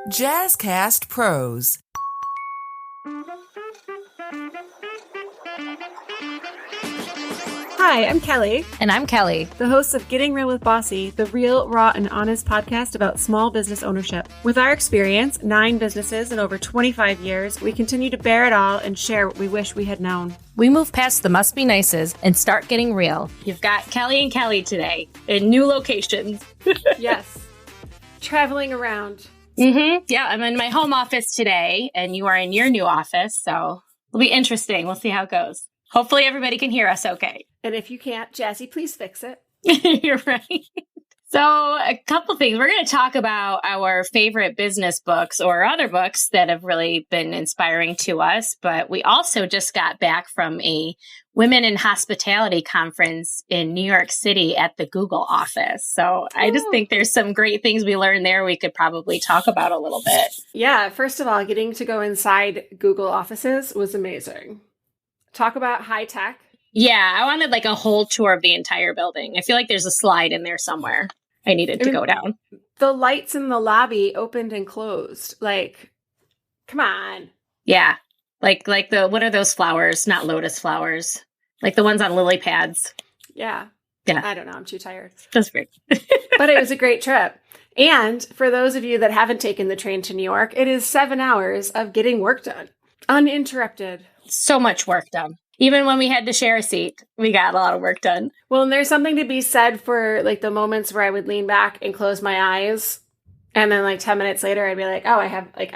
Jazzcast Pros. Hi, I'm Kelly. And I'm Kelly, the hosts of Getting Real with Bossy, the real, raw, and honest podcast about small business ownership. With our experience, 9 businesses and over 25 years, we continue to bear it all and share what we wish we had known. We move past the must be nices and start getting real. You've got Kelly and Kelly today in new locations. Yes. Traveling around. Yeah, I'm in my home office today, and you are in your new office, so it'll be interesting. We'll see how it goes. Hopefully everybody can hear us okay. And if you can't, Jazzy, please fix it. You're right. So a couple things. We're going to talk about our favorite business books or other books that have really been inspiring to us. But we also just got back from a Women in Hospitality conference in New York City at the Google office. So I just think there's some great things we learned there we could probably talk about a little bit. Yeah. First of all, getting to go inside Google offices was amazing. Talk about high tech. Yeah, I wanted like a whole tour of the entire building. I feel like there's a slide in there somewhere I needed to go down. The lights in the lobby opened and closed. Like, come on. Yeah. Like what are those flowers? Not lotus flowers. Like the ones on lily pads. Yeah. Yeah. I don't know. I'm too tired. That's great. But it was a great trip. And for those of you that haven't taken the train to New York, it is 7 hours of getting work done. Uninterrupted. So much work done. Even when we had to share a seat, we got a lot of work done. Well, and there's something to be said for like the moments where I would lean back and close my eyes. And then like 10 minutes later, I'd be like, oh, I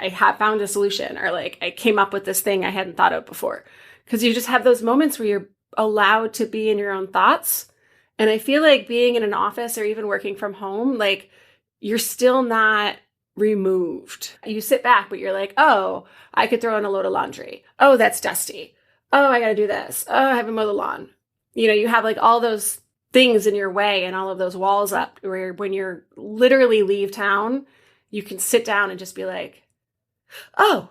have found a solution, or like I came up with this thing I hadn't thought of before. Because you just have those moments where you're allowed to be in your own thoughts. And I feel like being in an office or even working from home, like you're still not removed. You sit back, but you're like, oh, I could throw in a load of laundry. Oh, that's dusty. Oh, I got to do this. Oh, I haven't mowed the lawn. You know, you have like all those things in your way and all of those walls up where when you're literally leave town, you can sit down and just be like, oh,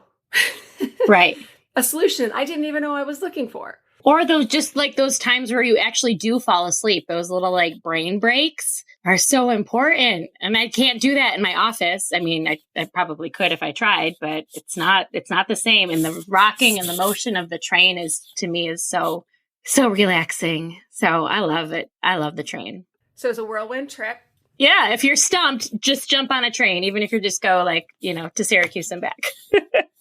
right. A solution I didn't even know I was looking for. Or those just like those times where you actually do fall asleep. Those little like brain breaks are so important. And I can't do that in my office. I mean, I probably could if I tried, but it's not the same. And the rocking and the motion of the train to me so relaxing. So I love it. I love the train. So it's a whirlwind trip. Yeah. If you're stumped, just jump on a train, even if you just go like, to Syracuse and back.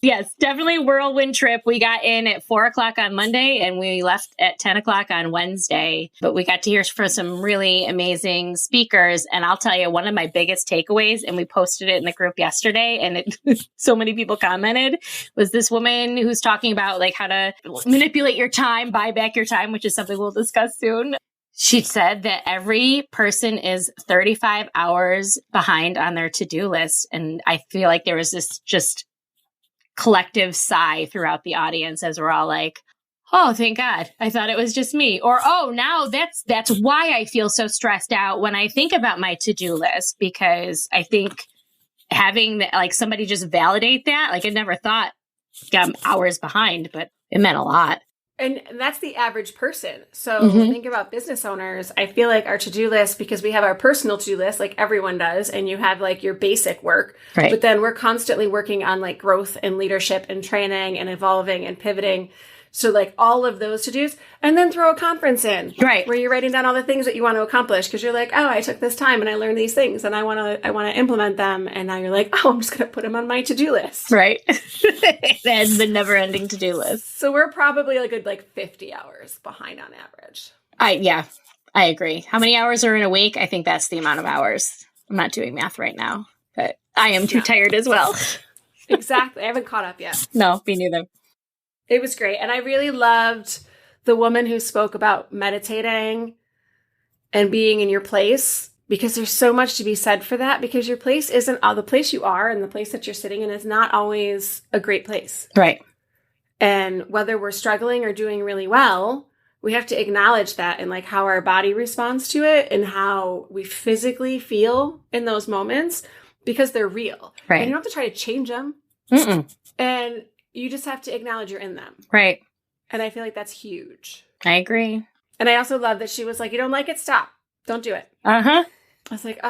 Yes, definitely whirlwind trip. We got in at 4:00 on Monday and we left at 10:00 on Wednesday. But we got to hear from some really amazing speakers. And I'll tell you, one of my biggest takeaways, and we posted it in the group yesterday, and so many people commented, was this woman who's talking about like how to manipulate your time, buy back your time, which is something we'll discuss soon. She said that every person is 35 hours behind on their to-do list. And I feel like there was this just collective sigh throughout the audience as we're all like, oh, thank God. I thought it was just me. Or, oh, now that's why I feel so stressed out when I think about my to-do list, because I think having like somebody just validate that, like I never thought I'm hours behind, but it meant a lot. And that's the average person. So think about business owners. I feel like our to-do list, because we have our personal to-do list, like everyone does, and you have like your basic work. Right. But then we're constantly working on like growth and leadership and training and evolving and pivoting. So like all of those to-dos, and then throw a conference in, right, where you're writing down all the things that you want to accomplish, because you're like, oh, I took this time and I learned these things and I want to implement them. And now you're like, oh, I'm just going to put them on my to-do list. Right. That's the never-ending to-do list. So we're probably a good 50 hours behind on average. I agree. How many hours are in a week? I think that's the amount of hours. I'm not doing math right now, but I am too tired as well. Exactly. I haven't caught up yet. No, me neither. It was great. And I really loved the woman who spoke about meditating and being in your place, because there's so much to be said for that, because your place isn't the place you are, and the place that you're sitting in is not always a great place. Right. And whether we're struggling or doing really well, we have to acknowledge that, and like how our body responds to it and how we physically feel in those moments, because they're real. Right. And you don't have to try to change them. And you just have to acknowledge you're in them. Right. And I feel like that's huge. I agree. And I also love that she was like, you don't like it? Stop. Don't do it. Uh-huh. I was like,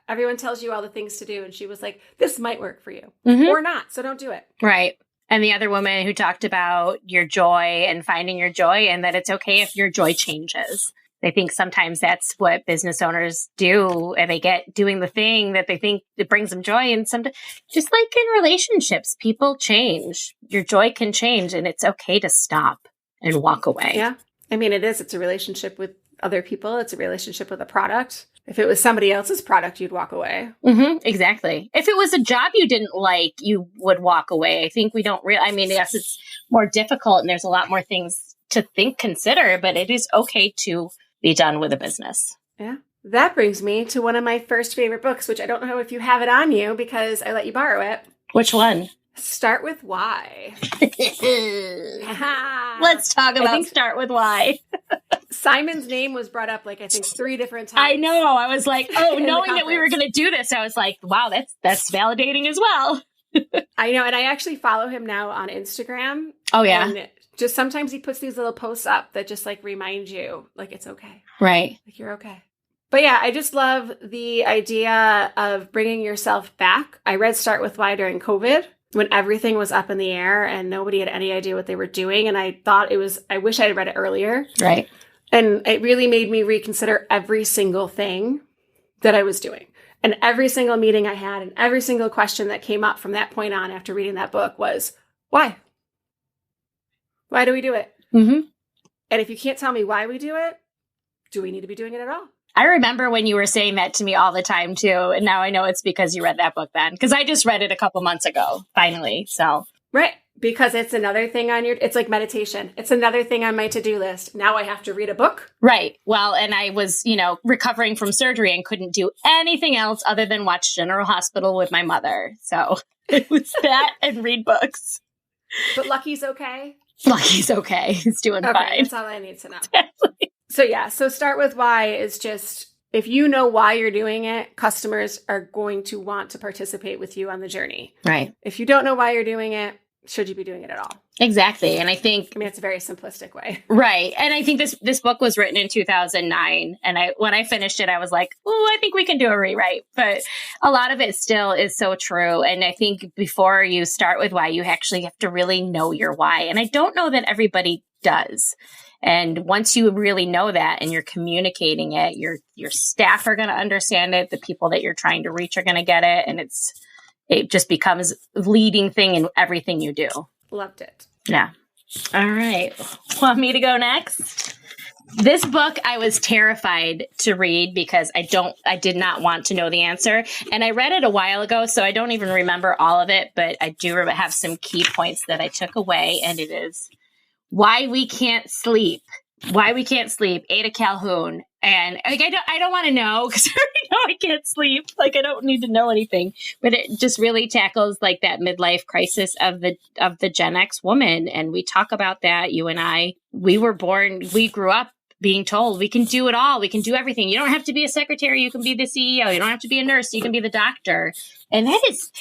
everyone tells you all the things to do. And she was like, this might work for you Mhm. or not. So don't do it. Right. And the other woman who talked about your joy and finding your joy and that it's okay if your joy changes. I think sometimes that's what business owners do, and they get doing the thing that they think it brings them joy. And sometimes, just like in relationships, people change. Your joy can change, and it's okay to stop and walk away. Yeah. I mean, it is. It's a relationship with other people. It's a relationship with a product. If it was somebody else's product, you'd walk away. Mm-hmm, exactly. If it was a job you didn't like, you would walk away. I think we don't I mean, yes, it's more difficult and there's a lot more things to consider, but it is okay to be done with a business. Yeah. That brings me to one of my first favorite books, which I don't know if you have it on you because I let you borrow it. Which one? Start with Why. Let's talk about Start with Why. Simon's name was brought up like I think 3 different times. I know. I was like, knowing that we were going to do this, I was like, wow, that's validating as well. I know. And I actually follow him now on Instagram. Oh, yeah. And just sometimes he puts these little posts up that just like remind you like it's okay. Right. Like you're okay. But yeah, I just love the idea of bringing yourself back. I read Start with Why during COVID when everything was up in the air and nobody had any idea what they were doing. And I thought I wish I had read it earlier. Right. And it really made me reconsider every single thing that I was doing. And every single meeting I had and every single question that came up from that point on after reading that book was, why? Why do we do it? Mm-hmm. And if you can't tell me why we do it, do we need to be doing it at all? I remember when you were saying that to me all the time, too. And now I know it's because you read that book then. Because I just read it a couple months ago, finally. So right. Because it's another thing it's like meditation. It's another thing on my to-do list. Now I have to read a book. Right. Well, and I was, recovering from surgery and couldn't do anything else other than watch General Hospital with my mother. So it was that and read books. But Lucky's okay? Lucky's okay. He's doing fine. That's all I need to know. So Start with Why is just, if you know why you're doing it, customers are going to want to participate with you on the journey. Right. If you don't know why you're doing it, should you be doing it at all? Exactly. And I think, it's a very simplistic way. Right. And I think this book was written in 2009. And when I finished it, I was like, I think we can do a rewrite. But a lot of it still is so true. And I think before you start with why, you actually have to really know your why. And I don't know that everybody does. And once you really know that and you're communicating it, your staff are going to understand it. The people that you're trying to reach are going to get it. And it just becomes a leading thing in everything you do. Loved it. Yeah. All right. Want me to go next? This book I was terrified to read because I did not want to know the answer. And I read it a while ago, so I don't even remember all of it, but I do have some key points that I took away. And it is Why We Can't Sleep. Why We Can't Sleep, Ada Calhoun. And I don't want to know because I already know I can't sleep. I don't need to know anything. But it just really tackles that midlife crisis of the Gen X woman. And we talk about that. You and I, we grew up being told we can do it all. We can do everything. You don't have to be a secretary. You can be the CEO. You don't have to be a nurse. You can be the doctor. And that is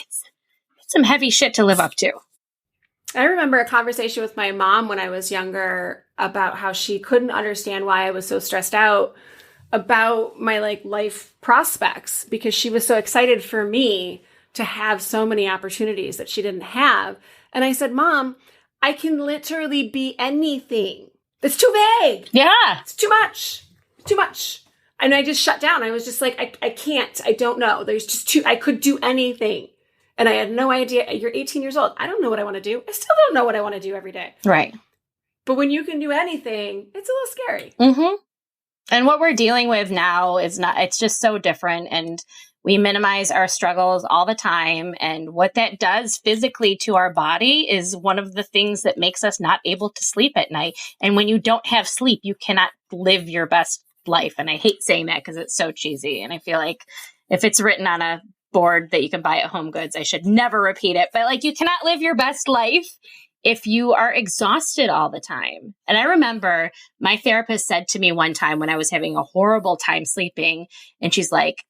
some heavy shit to live up to. I remember a conversation with my mom when I was younger about how she couldn't understand why I was so stressed out about my life prospects because she was so excited for me to have so many opportunities that she didn't have. And I said, Mom, I can literally be anything. It's too vague. Yeah. It's too much. Too much. And I just shut down. I was just like, I can't. I don't know. There's just I could do anything. And I had no idea. You're 18 years old. I don't know what I want to do. I still don't know what I want to do every day. Right. But when you can do anything, it's a little scary. Mm-hmm. And what we're dealing with now it's just so different. And we minimize our struggles all the time. And what that does physically to our body is one of the things that makes us not able to sleep at night. And when you don't have sleep, you cannot live your best life. And I hate saying that because it's so cheesy. And I feel like if it's written on a board that you can buy at Home Goods, I should never repeat it. But you cannot live your best life if you are exhausted all the time. And I remember my therapist said to me one time when I was having a horrible time sleeping, and she's like,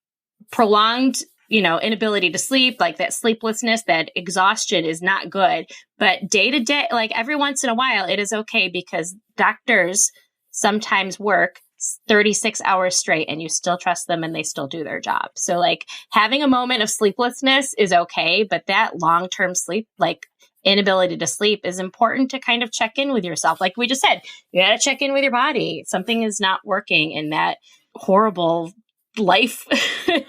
prolonged, inability to sleep, that sleeplessness, that exhaustion is not good. But day to day, every once in a while, it is okay because doctors sometimes work 36 hours straight and you still trust them and they still do their job. So like having a moment of sleeplessness is okay, but that long-term sleep, like inability to sleep, is important to kind of check in with yourself. Like we just said, you got to check in with your body. Something is not working in that horrible life,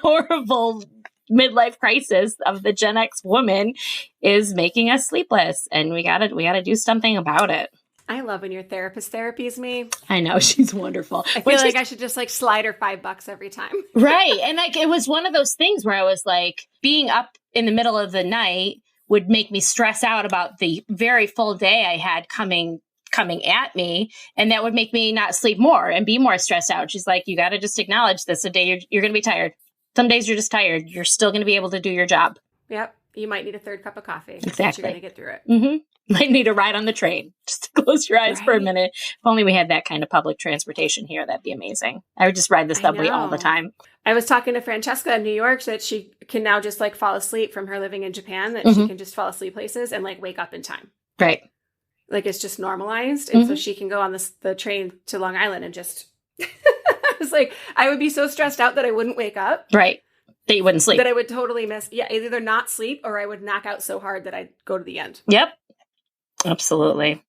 horrible midlife crisis of the Gen X woman is making us sleepless, and we gotta do something about it. I love when your therapist therapies me. I know, she's wonderful. I feel like I should just like slide her $5 every time. Right. And like it was one of those things where I was like, being up in the middle of the night would make me stress out about the very full day I had coming at me. And that would make me not sleep more and be more stressed out. She's like, you got to just acknowledge this. A day you're going to be tired. Some days you're just tired. You're still going to be able to do your job. Yep. You might need a third cup of coffee. Exactly. You're going to get through it. Mm-hmm. Might need a ride on the train. Just close your eyes for a minute. If only we had that kind of public transportation here, that'd be amazing. I would just ride the subway all the time. I was talking to Francesca in New York that she can now just like fall asleep from her living in Japan, that she can just fall asleep places and like wake up in time. Right. Like it's just normalized. And so she can go on the train to Long Island and just, I was like, I would be so stressed out that I wouldn't wake up. Right. That you wouldn't sleep. That I would totally miss. Yeah. Either not sleep or I would knock out so hard that I'd go to the end. Yep. Absolutely.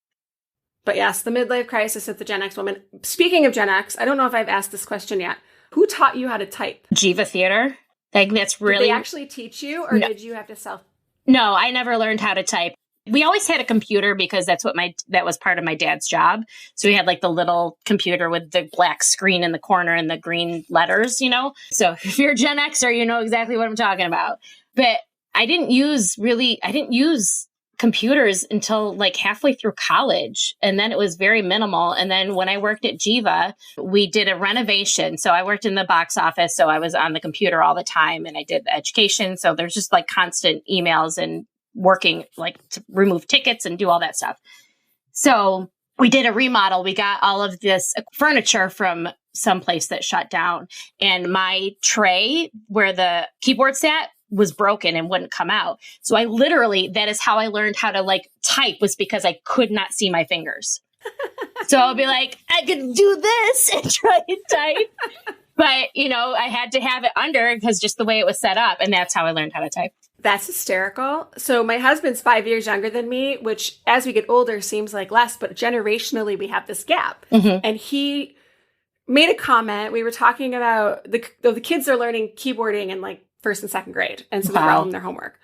But yes, the midlife crisis of the Gen X woman. Speaking of Gen X, I don't know if I've asked this question yet. Who taught you how to type? Jiva Theater. Like that's really. Did they actually teach you, or did you have to self? No, I never learned how to type. We always had a computer because that was part of my dad's job. So we had like the little computer with the black screen in the corner and the green letters, you know? So if you're a Gen Xer, you know exactly what I'm talking about. But I didn't use computers until like halfway through college. And then it was very minimal. And then when I worked at Jiva, we did a renovation. So I worked in the box office. So I was on the computer all the time and I did the education. So there's just like constant emails and working like to remove tickets and do all that stuff. So we did a remodel. We got all of this furniture from someplace that shut down. And my tray where the keyboard sat was broken and wouldn't come out. So I literally, that is how I learned how to like type, was because I could not see my fingers. So I'll be like, I could do this and try and type. But, you know, I had to have it under because just the way it was set up. And that's how I learned how to type. That's hysterical. So my husband's 5 years younger than me, which as we get older seems like less, but generationally we have this gap. And he made a comment. We were talking about the kids are learning keyboarding in like first and second grade. And so they're all in their homework.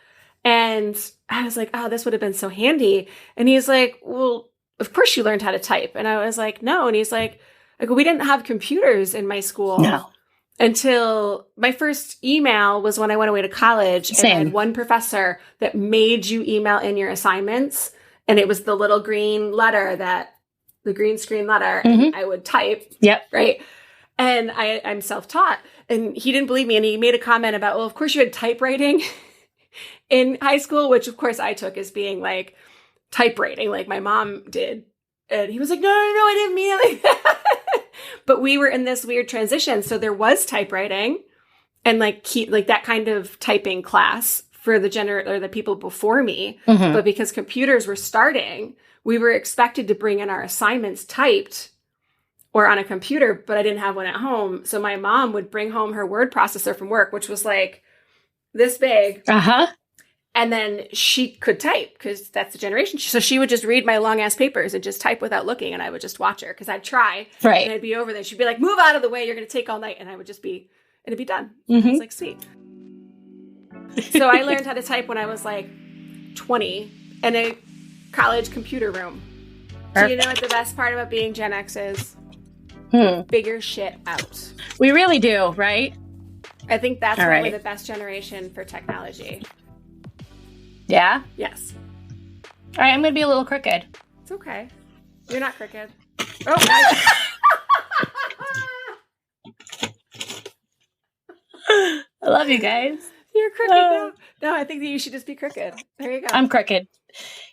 And I was like, oh, this would have been so handy. And he's like, well, of course you learned how to type. And I was like, no. And he's like, we didn't have computers in my school. No. Until my first email was when I went away to college. Same. And I had one professor that made you email in your assignments. And it was the little green letter the green screen letter, and I would type. Yep. Right. And I'm self-taught. And he didn't believe me. And he made a comment about, well, of course you had typewriting in high school, which of course I took as being like typewriting, like my mom did. And he was like, no, I didn't mean it like that. But we were in this weird transition. So there was typewriting and like that kind of typing class for the people before me. But because computers were starting, we were expected to bring in our assignments typed or on a computer, but I didn't have one at home. So my mom would bring home her word processor from work, which was like this big. And then she could type because that's the generation. So she would just read my long ass papers and just type without looking. And I would just watch her because I'd try. Right. And I'd be over there. She'd be like, move out of the way. You're going to take all night. And I would just it'd be done. I was like, sweet. So I learned how to type when I was like 20 in a college computer room. Do you know what the best part about being Gen X is? Figure shit out. We really do, right? I think that's probably the best generation for technology. Yeah? Yes. All right, I'm going to be a little crooked. It's okay. You're not crooked. Oh, nice. I love you guys. You're crooked now. No, I think that you should just be crooked. There you go. I'm crooked.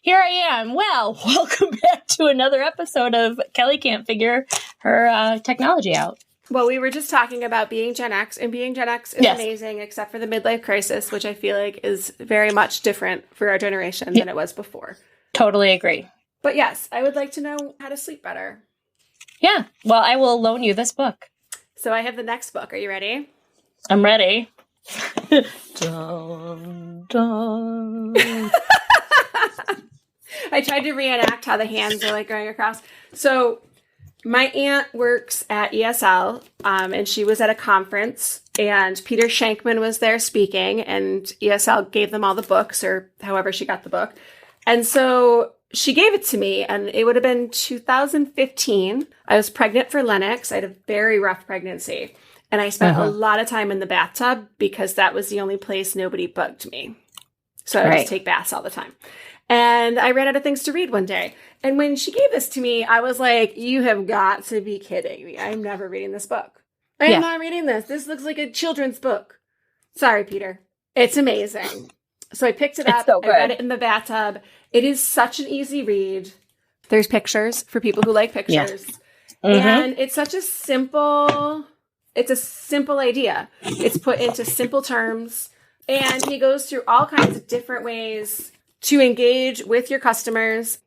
Here I am. Well, welcome back to another episode of Kelly Can't Figure Her Technology Out. Well, we were just talking about being Gen X, and being Gen X is amazing, except for the midlife crisis, which I feel like is very much different for our generation than it was before. Totally agree. But yes, I would like to know how to sleep better. Yeah. Well, I will loan you this book. So I have the next book. Are you ready? I'm ready. Dun, dun. I tried to reenact how the hands are like going across. So my aunt works at ESL, and she was at a conference, and Peter Shankman was there speaking, and ESL gave them all the books, or however she got the book. And so she gave it to me, and it would have been 2015. I was pregnant for Lennox. I had a very rough pregnancy, and I spent a lot of time in the bathtub because that was the only place nobody bugged me. So I would just take baths all the time. And I ran out of things to read one day. And when she gave this to me, I was like, you have got to be kidding me. I'm never reading this book. I am not reading this. This looks like a children's book. Sorry, Peter. It's amazing. So I picked it up. So good. I read it in the bathtub. It is such an easy read. There's pictures for people who like pictures. And it's such a simple, it's a simple idea. It's put into simple terms. And he goes through all kinds of different ways to engage with your customers.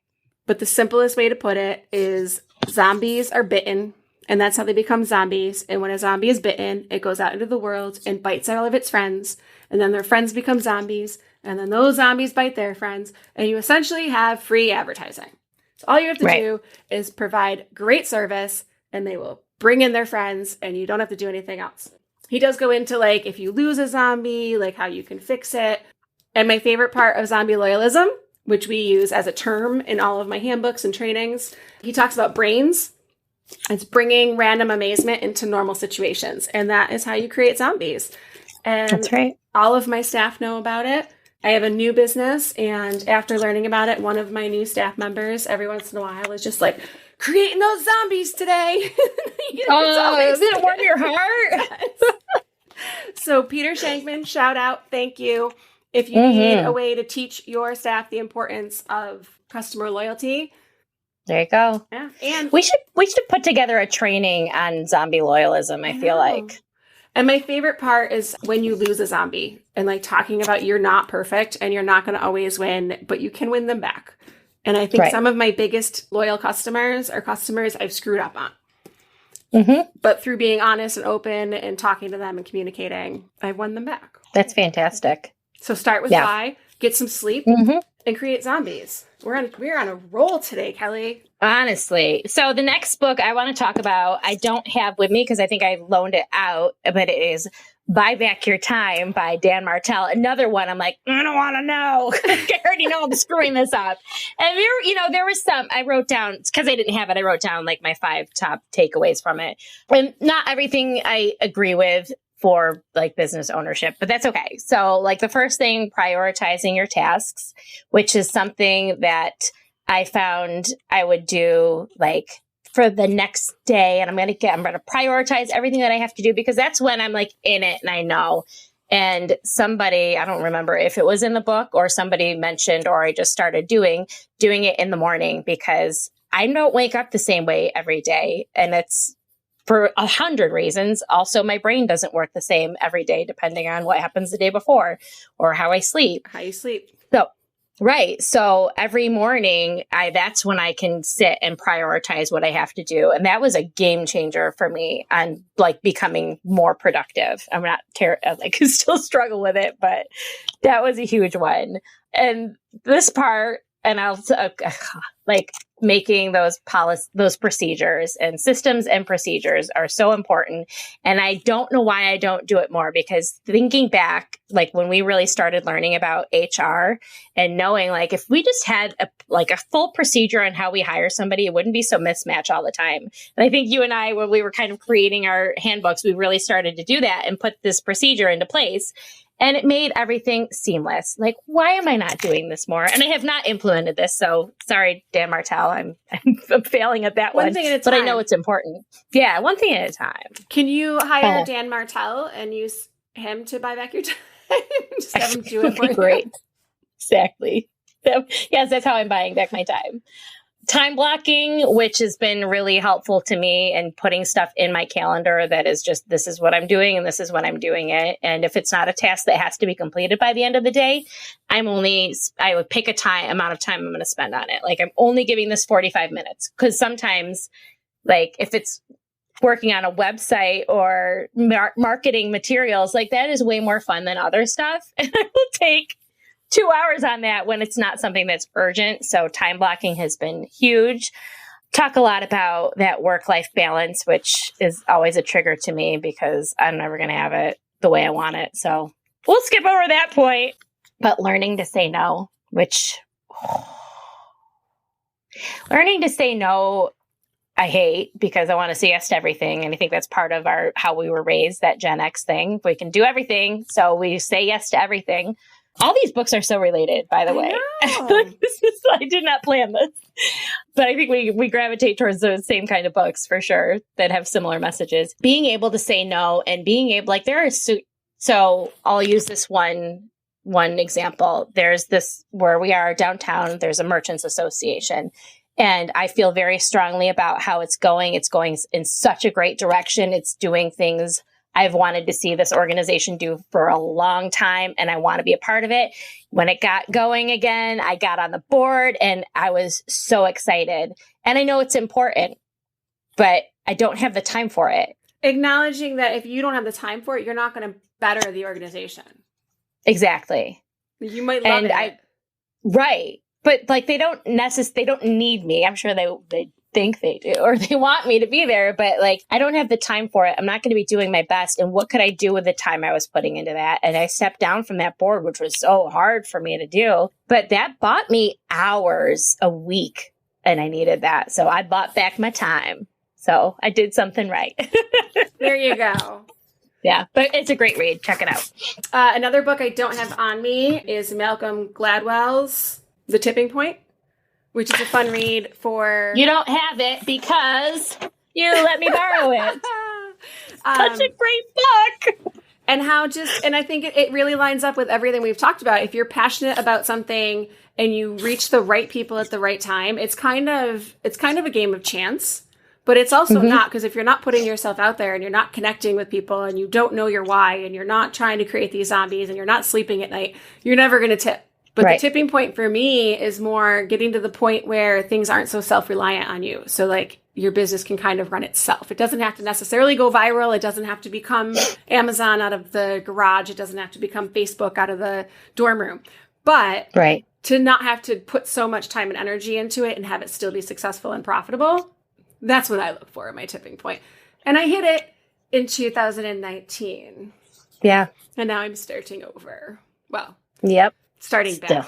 But the simplest way to put it is zombies are bitten, and that's how they become zombies. And when a zombie is bitten, it goes out into the world and bites all of its friends. And then their friends become zombies. And then those zombies bite their friends. And you essentially have free advertising. So all you have to do is provide great service, and they will bring in their friends, and you don't have to do anything else. He does go into, like, if you lose a zombie, like how you can fix it. And my favorite part of zombie loyalism, which we use as a term in all of my handbooks and trainings, he talks about brains. It's bringing random amazement into normal situations. And that is how you create zombies. And That's right. all of my staff know about it. I have a new business, and after learning about it, one of my new staff members every once in a while is just like, creating those zombies today. Oh, did it warm your heart? So Peter Shankman, shout out. Thank you. If you need a way to teach your staff the importance of customer loyalty. There you go. Yeah. And We should put together a training on zombie loyalism, I feel like. And my favorite part is when you lose a zombie and like talking about you're not perfect and you're not going to always win, but you can win them back. And I think some of my biggest loyal customers are customers I've screwed up on. But through being honest and open and talking to them and communicating, I've won them back. That's fantastic. So start with why, get some sleep, and create zombies. We're on a roll today, Kelly. Honestly. So the next book I want to talk about, I don't have with me because I think I loaned it out, but it is Buy Back Your Time by Dan Martell. Another one I'm like, I don't want to know. I already know I'm screwing this up. And there was some I wrote down, because I didn't have it, I wrote down like my 5 top takeaways from it. And not everything I agree with for like business ownership, but that's okay. So like the first thing, prioritizing your tasks, which is something that I found I would do like for the next day. And I'm going to prioritize everything that I have to do, because that's when I'm like in it and I know. And somebody, I don't remember if it was in the book or somebody mentioned, or I just started doing it in the morning, because I don't wake up the same way every day. And it's for 100 reasons. Also, my brain doesn't work the same every day, depending on what happens the day before or how I sleep. How you sleep. So every morning, that's when I can sit and prioritize what I have to do. And that was a game changer for me on like becoming more productive. I'm not I still struggle with it, but that was a huge one. And this part, and I'll like making those procedures and systems and procedures are so important. And I don't know why I don't do it more, because thinking back, like when we really started learning about HR and knowing like if we just had a full procedure on how we hire somebody, it wouldn't be so mismatch all the time. And I think you and I, when we were kind of creating our handbooks, we really started to do that and put this procedure into place. And it made everything seamless. Like, why am I not doing this more? And I have not implemented this. So sorry, Dan Martell, I'm failing at that one. One thing at a time. But I know it's important. Yeah, one thing at a time. Can you hire Dan Martell and use him to buy back your time? Just have him do it for you. Great. Exactly. So, yes, that's how I'm buying back my time. Time blocking, which has been really helpful to me, and putting stuff in my calendar that is just, this is what I'm doing and this is when I'm doing it. And if it's not a task that has to be completed by the end of the day, I would pick amount of time I'm going to spend on it. Like I'm only giving this 45 minutes, because sometimes Like if it's working on a website or marketing materials, like that is way more fun than other stuff. And I will take 2 hours on that when it's not something that's urgent. So time blocking has been huge. Talk a lot about that work-life balance, which is always a trigger to me because I'm never going to have it the way I want it. So we'll skip over that point. But learning to say no, learning to say no, I hate because I want to say yes to everything. And I think that's part of how we were raised, that Gen X thing. We can do everything. So we say yes to everything. All these books are so related, by the way. I did not plan this. But I think we gravitate towards those same kind of books for sure that have similar messages. Being able to say no and being able, like there is, so I'll use this one example. There's this, where we are downtown, there's a merchants association. And I feel very strongly about how it's going. It's going in such a great direction. It's doing things I've wanted to see this organization do for a long time, and I want to be a part of it. When it got going again, I got on the board and I was so excited. And I know it's important, but I don't have the time for it. Acknowledging that if you don't have the time for it, you're not going to better the organization. Exactly. You might love it. Right. But like they don't need me. I'm sure they think they do, or they want me to be there, but like I don't have the time for it. I'm not going to be doing my best. And what could I do with the time I was putting into that? And I stepped down from that board, which was so hard for me to do, but that bought me hours a week and I needed that. So I bought back my time. So I did something right. There you go. Yeah, but it's a great read. Check it out. Another book I don't have on me is Malcolm Gladwell's The Tipping Point, which is a fun read for... You don't have it because you let me borrow it. Such a great book. And I think it really lines up with everything we've talked about. If you're passionate about something and you reach the right people at the right time, it's kind of a game of chance, but it's also not, because if you're not putting yourself out there and you're not connecting with people and you don't know your why and you're not trying to create these zombies and you're not sleeping at night, you're never going to tip. But the tipping point for me is more getting to the point where things aren't so self-reliant on you. So like your business can kind of run itself. It doesn't have to necessarily go viral. It doesn't have to become Amazon out of the garage. It doesn't have to become Facebook out of the dorm room. But to not have to put so much time and energy into it and have it still be successful and profitable, that's what I look for at my tipping point. And I hit it in 2019. Yeah. And now I'm starting over. Well. Yep. Starting back.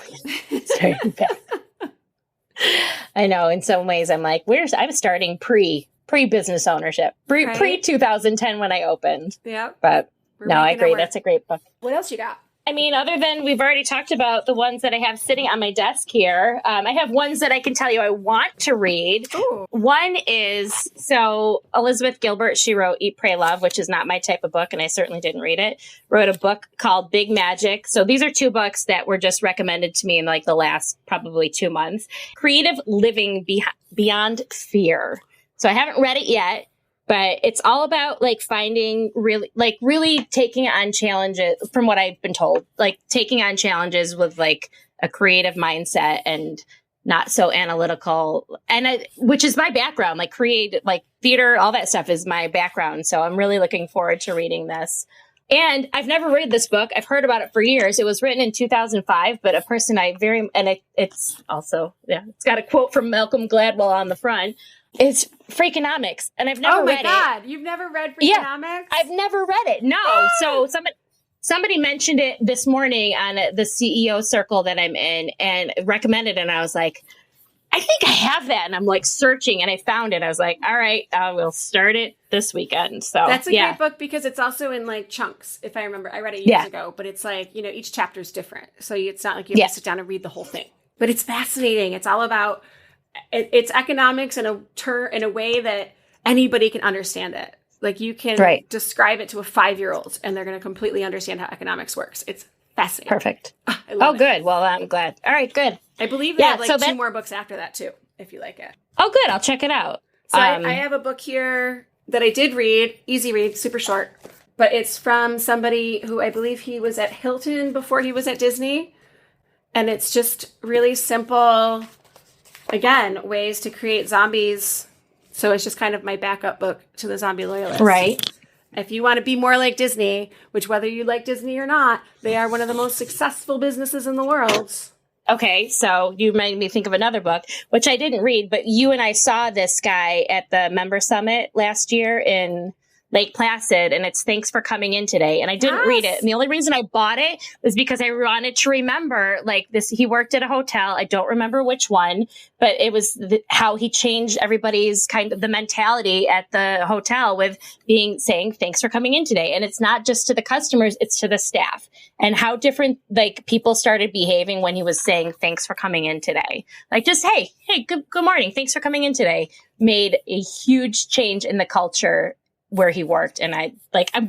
I know. In some ways, I'm like, I'm starting pre-business ownership, pre 2010 when I opened. Yeah. But no, I agree. That's a great book. What else you got? I mean, other than we've already talked about the ones that I have sitting on my desk here, I have ones that I can tell you I want to read. Ooh. One is, so Elizabeth Gilbert, she wrote Eat, Pray, Love, which is not my type of book, and I certainly didn't read it. Wrote a book called Big Magic. So these are two books that were just recommended to me in like the last probably 2 months. Creative Living Beyond Fear. So I haven't read it yet. But it's all about like finding really taking on challenges, from what I've been told, like taking on challenges with like a creative mindset and not so analytical, and which is my background, like theater, all that stuff is my background. So I'm really looking forward to reading this. And I've never read this book. I've heard about it for years. It was written in 2005, but a person it's also, it's got a quote from Malcolm Gladwell on the front. It's Freakonomics, and I've never read it. Oh my God, you've never read Freakonomics? Yeah, I've never read it. No. So somebody mentioned it this morning on the CEO circle that I'm in and recommended it, and I was like, I think I have that. And I'm like searching, and I found it. I was like, all right, we'll start it this weekend. So that's a great book because it's also in like chunks. If I remember, I read it years ago, but it's like, each chapter is different. So it's not like you have to sit down and read the whole thing, but it's fascinating. It's all about, it's economics in a way that anybody can understand it. Like you can describe it to a 5-year-old and they're going to completely understand how economics works. It's fascinating. Perfect. I love it. Good. Well, I'm glad. All right, good. I believe they have like 2 more books after that too, if you like it. Oh, good. I'll check it out. So I have a book here that I did read, easy read, super short, but it's from somebody who I believe he was at Hilton before he was at Disney. And it's just really simple, again, ways to create zombies So it's just kind of my backup book to the Zombie Loyalist. Right. If you want to be more like Disney, which whether you like Disney or not, they are one of the most successful businesses in the world. Okay, so you made me think of another book, which I didn't read, but you and I saw this guy at the member summit last year in Lake Placid, and it's Thanks for Coming In Today. And I didn't read it. And the only reason I bought it was because I wanted to remember, like, this. He worked at a hotel. I don't remember which one, but it was how he changed everybody's kind of the mentality at the hotel with saying, thanks for coming in today. And it's not just to the customers, it's to the staff. And how different, like, people started behaving when he was saying, thanks for coming in today. Like, just, hey, good morning. Thanks for coming in today. Made a huge change in the culture where he worked. And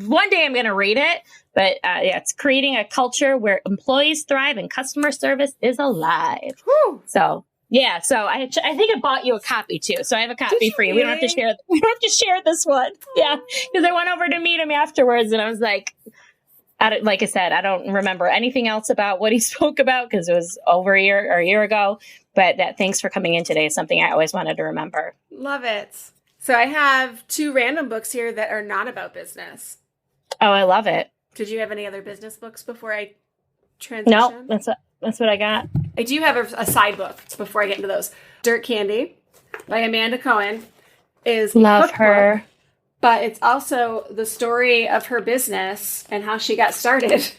one day I'm going to read it, but it's creating a culture where employees thrive and customer service is alive. Whew. So I think I bought you a copy too. So I have a copy for you. Really? We don't have to share this one. Yeah. Because I went over to meet him afterwards and I was like I said, I don't remember anything else about what he spoke about because it was over a year ago, but that thanks for coming in today is something I always wanted to remember. Love it. So I have 2 random books here that are not about business. Oh, I love it. Did you have any other business books before I transition? No, that's what I got. I do have a side book before I get into those. Dirt Candy by Amanda Cohen is love cookbook, her. but it's also the story of her business and how she got started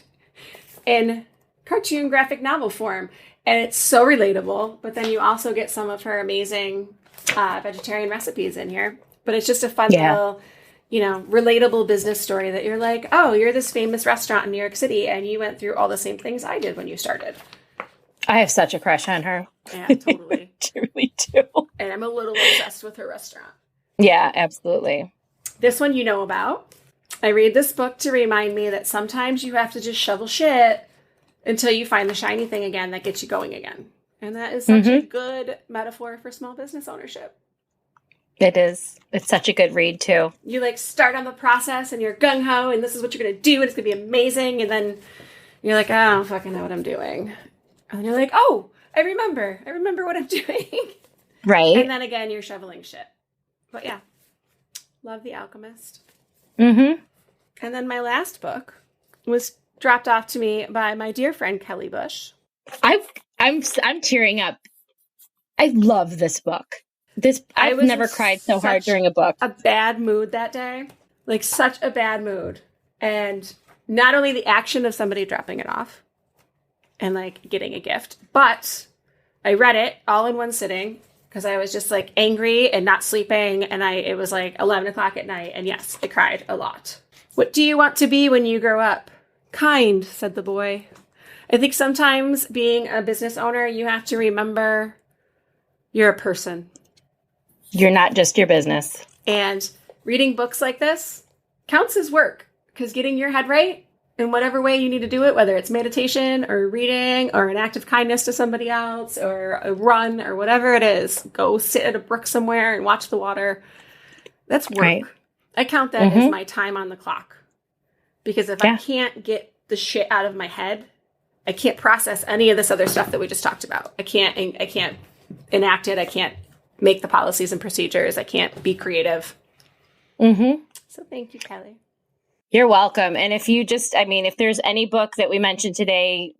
in cartoon graphic novel form. And it's so relatable, but then you also get some of her amazing vegetarian recipes in here. But it's just a fun little, relatable business story that you're like, oh, you're this famous restaurant in New York City and you went through all the same things I did when you started. I have such a crush on her. Yeah, totally. I really do. And I'm a little obsessed with her restaurant. Yeah, absolutely. This one you know about. I read this book to remind me that sometimes you have to just shovel shit until you find the shiny thing again that gets you going again. And that is such a good metaphor for small business ownership. It is. It's such a good read, too. You start on the process and you're gung-ho and this is what you're going to do and it's going to be amazing. And then you're like, I don't fucking know what I'm doing. And then you're like, oh, I remember what I'm doing. Right. And then again, you're shoveling shit. But yeah, love The Alchemist. Mm-hmm. And then my last book was dropped off to me by my dear friend Kelly Bush. I'm tearing up. I love this book. I've never cried so hard during a book. A bad mood that day. Such a bad mood. And not only the action of somebody dropping it off and getting a gift, but I read it all in one sitting because I was just angry and not sleeping. And it was 11 o'clock at night. And yes, I cried a lot. What do you want to be when you grow up? Kind, said the boy. I think sometimes being a business owner, you have to remember you're a person. You're not just your business. And reading books like this counts as work because getting your head right in whatever way you need to do it, whether it's meditation or reading or an act of kindness to somebody else or a run or whatever it is, go sit at a brook somewhere and watch the water. That's work. Right. I count that as my time on the clock because if I can't get the shit out of my head, I can't process any of this other stuff that we just talked about. I can't enact it. I can't make the policies and procedures. I can't be creative. Mm-hmm. So thank you, Kelly. You're welcome. And if there's any book that we mentioned today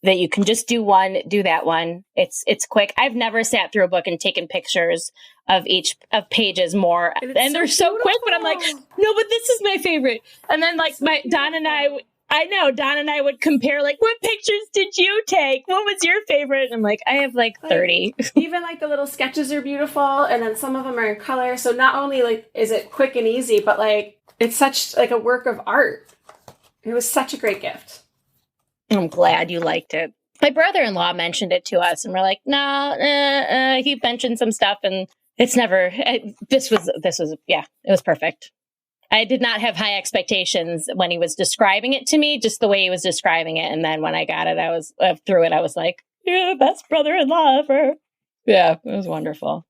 that you can just do that one. It's quick. I've never sat through a book and taken pictures of pages more. And they're so beautiful. Quick, but I'm like, no, but this is my favorite. And then Don and I would compare, what pictures did you take? What was your favorite? And I'm like, I have 30. Even the little sketches are beautiful. And then some of them are in color. So not only is it quick and easy, but it's such a work of art. It was such a great gift. I'm glad you liked it. My brother-in-law mentioned it to us and we're like, no, he mentioned some stuff and it's never, this was, it was perfect. I did not have high expectations when he was describing it to me, just the way he was describing it. And then when I got it, I was like, yeah, best brother-in-law ever. Yeah, it was wonderful.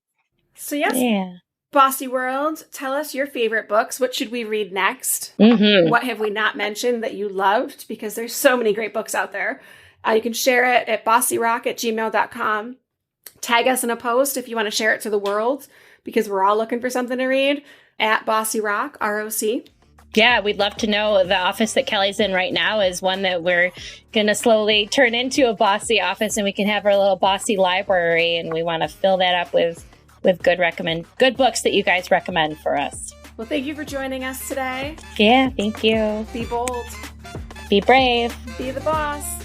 So yes, yeah. Bossy World, tell us your favorite books. What should we read next? Mm-hmm. What have we not mentioned that you loved? Because there's so many great books out there. You can share it at bossyrock@gmail.com. Tag us in a post if you want to share it to the world. because we're all looking for something to read, at Bossy Rock, ROC. Yeah, we'd love to know. The office that Kelly's in right now is one that we're going to slowly turn into a Bossy office, and we can have our little Bossy library, and we want to fill that up with good books that you guys recommend for us. Well, thank you for joining us today. Yeah, thank you. Be bold. Be brave. Be the boss.